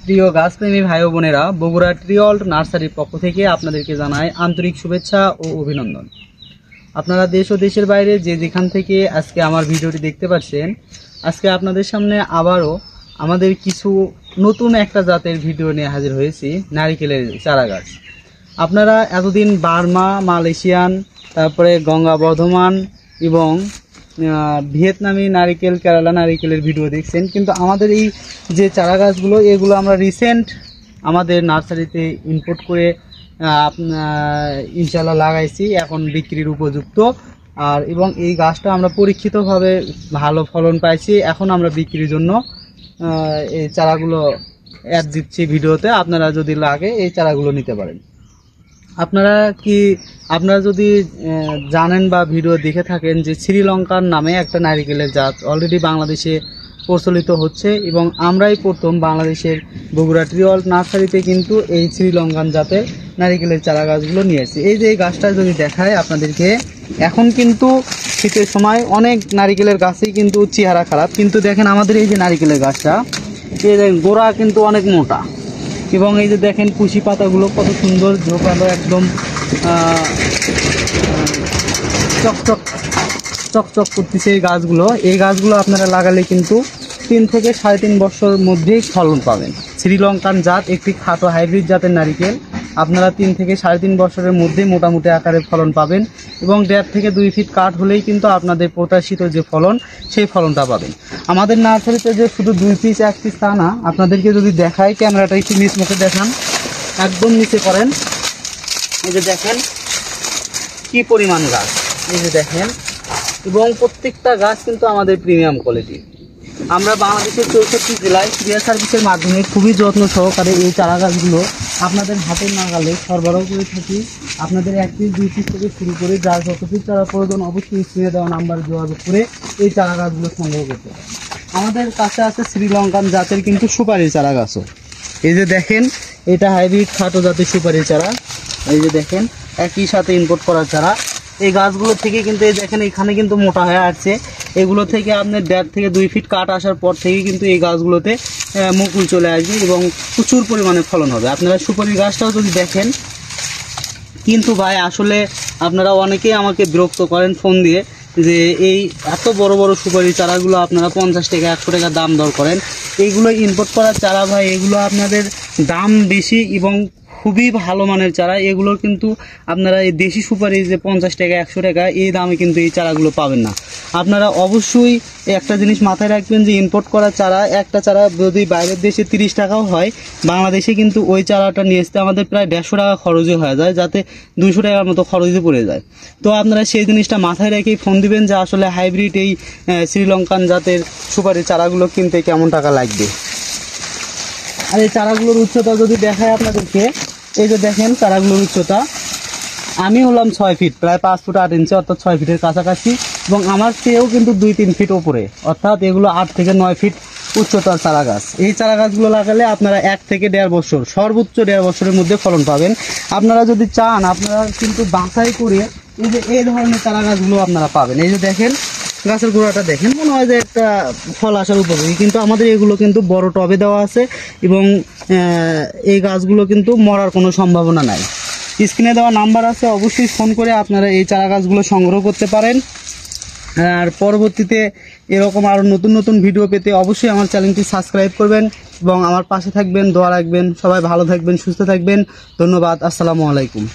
প্রিয় গাছপ্রেমী ভাই ও বোনেরা, বগুড়া ট্রিঅল্ট নার্সারির পক্ষ থেকে আপনাদেরকে জানাই আন্তরিক শুভেচ্ছা ও অভিনন্দন। আপনারা দেশ ও দেশের বাইরে যে যেখান থেকে আজকে আমার ভিডিওটি দেখতে পাচ্ছেন, আজকে আপনাদের সামনে আবারও আমাদের কিছু নতুন একটা জাতের ভিডিও নিয়ে হাজির হয়েছি, নারিকেলের চারা গাছ। আপনারা এতদিন বার্মা, মালয়েশিয়ান, তারপরে গঙ্গা বর্ধমান এবং ভিয়েতনামি নারিকেল, কেরালা নারিকেলের ভিডিও দেখছেন, কিন্তু আমাদের এই যে চারা গাছগুলো এগুলো আমরা রিসেন্ট আমাদের নার্সারিতে ইম্পোর্ট করে ইনশাল্লাহ লাগাইছি, এখন বিক্রির উপযুক্ত। আর এবং এই গাছটা আমরা পরীক্ষিতভাবে ভালো ফলন পাইছি, এখন আমরা বিক্রির জন্য এই চারাগুলো অ্যাড দিচ্ছি ভিডিওতে। আপনারা যদি লাগে এই চারাগুলো নিতে পারেন। আপনারা যদি জানেন বা ভিডিও দেখে থাকেন যে শ্রীলঙ্কার নামে একটা নারিকেলের জাত অলরেডি বাংলাদেশে প্রচলিত হচ্ছে, এবং আমরাই প্রথম বাংলাদেশের বগুড়া ট্রিঅল্ট নার্সারিতে কিন্তু এই শ্রীলঙ্কান জাতের নারিকেলের চারা গাছগুলো নিয়ে এসেছি। এই যে এই গাছটা যদি দেখায় আপনাদেরকে, এখন কিন্তু শীতের সময় অনেক নারিকেলের গাছই কিন্তু চেহারা খারাপ, কিন্তু দেখেন আমাদের এই যে নারিকেলের গাছটা, এই গোড়া কিন্তু অনেক মোটা, এবং এই যে দেখেন কুশি পাতাগুলো কত সুন্দর ঝোপালো, একদম চকচক করতেছে এই গাছগুলো। এই গাছগুলো আপনারা লাগালে কিন্তু 3 থেকে 3.5 বছর মধ্যেই ফলন পাবেন। শ্রীলঙ্কান জাত একটি খাটো হাইব্রিড জাতের নারিকেল, আপনারা 3 থেকে 3.5 বছরের মধ্যেই মোটামুটি আকারে ফলন পাবেন, এবং 1.5 থেকে 2 ফিট কাঠ হলেই কিন্তু আপনাদের প্রত্যাশিত যে ফলন সেই ফলনটা পাবেন। আমাদের নার্সারিতে যে শুধু 2 পিস 1 পিস তা না, আপনাদেরকে যদি দেখাই, ক্যামেরাটা একটু নিচ মুখে দেখান, একদম নিচে করেন, এই যে দেখেন কি পরিমাণ গাছ, এই যে দেখেন, এবং প্রত্যেকটা গাছ কিন্তু আমাদের প্রিমিয়াম কোয়ালিটি। আমরা বাংলাদেশের 64 জেলায় ক্রিয়া সার্ভিসের মাধ্যমে খুবই যত্ন সহকারে এই চারা গাছগুলো আপনাদের হাতের নাগালে সরবরাহ করে থাকি। আপনাদের 1 পিস 2 পিস থেকে শুরু করে যার যত পিস চারা প্রয়োজন অবশ্যই স্ক্রিনে দেওয়া নাম্বারে যোগাযোগ করে এই চারা গাছগুলো সংগ্রহ করতে পারেন। আমাদের কাছে আছে শ্রীলঙ্কান জাতের কিন্তু সুপারি চারা গাছও, এই যে দেখেন এটা হাইব্রিড খাটো জাতের সুপারি চারা, এই যে দেখেন একই সাথে ইম্পোর্ট করা চারা। এই গাছগুলো থেকে কিন্তু এই দেখেন এখানে কিন্তু মোটা হয়ে আসছে, এগুলো থেকে আপনার 1.5 থেকে 2 ফিট কাঠ আসার পর থেকে কিন্তু এই গাছগুলোতে মুকুল চলে আসবে এবং প্রচুর পরিমাণে ফলন হবে। আপনারা সুপারি গাছটাও যদি দেখেন, কিন্তু ভাই আসলে আপনারা অনেকেই আমাকে বিরক্ত করেন ফোন দিয়ে যে এই এত বড় বড় সুপারি চারাগুলো আপনারা 50 টাকা 100 টাকা দাম দর করেন। এইগুলো ইম্পোর্ট করার চারা ভাই, এগুলো আপনাদের দাম বেশি এবং খুবই ভালো মানের চারা। এগুলো কিন্তু আপনারা এই দেশি সুপারি যে 50 টাকা 100 টাকা এই দামে কিন্তু এই চারাগুলো পাবেন না। আপনারা অবশ্যই একটা জিনিস মাথায় রাখবেন যে ইম্পোর্ট করা চারা, একটা চারা যদি বাইরের দেশে 30 টাকাও হয়, বাংলাদেশে কিন্তু ওই চারাটা নিয়ে আসতে আমাদের প্রায় 150 টাকা খরচই হয়ে যায়, যাতে 200 টাকার মতো খরচই পড়ে যায়। তো আপনারা সেই জিনিসটা মাথায় রেখেই ফোন দিবেন যে আসলে হাইব্রিড এই শ্রীলঙ্কান জাতের সুপারি চারাগুলো কিনতে কেমন টাকা লাগবে। আর এই চারাগুলোর উচ্চতা যদি দেখায় আপনাদেরকে, এই যে দেখেন চারাগুলোর উচ্চতা, আমি হলাম 6 ফিট, প্রায় 5 ফুট 8 ইঞ্চি, অর্থাৎ 6 ফিটের কাছাকাছি, এবং আমার চেয়েও কিন্তু 2-3 ফিট ওপরে, অর্থাৎ এগুলো 8 থেকে 9 ফিট উচ্চতার চারা গাছ। এই চারা গাছগুলো লাগালে আপনারা 1 থেকে 1.5 বছর, সর্বোচ্চ 1.5 বছরের মধ্যে ফলন পাবেন। আপনারা যদি চান আপনারা কিন্তু বাছাই করে এই যে এই ধরনের চারা গাছগুলো আপনারা পাবেন। এই যে দেখেন গাছের গোড়াটা দেখেন, মনে হয় যে একটা ফল আসার উপযোগী, কিন্তু আমাদের এগুলো কিন্তু বড় টবে দেওয়া আছে, এবং এই গাছগুলো কিন্তু মরার কোনো সম্ভাবনা নাই। স্ক্রিনে দেওয়া নাম্বার আছে, অবশ্যই ফোন করে আপনারা এই চারা গাছগুলো সংগ্রহ করতে পারেন। আর পরবর্তীতে এরকম আরও নতুন নতুন ভিডিও পেতে অবশ্যই আমার চ্যানেলটি সাবস্ক্রাইব করবেন এবং আমার পাশে থাকবেন, দোয়া রাখবেন। সবাই ভালো থাকবেন, সুস্থ থাকবেন। ধন্যবাদ। আসসালামু আলাইকুম।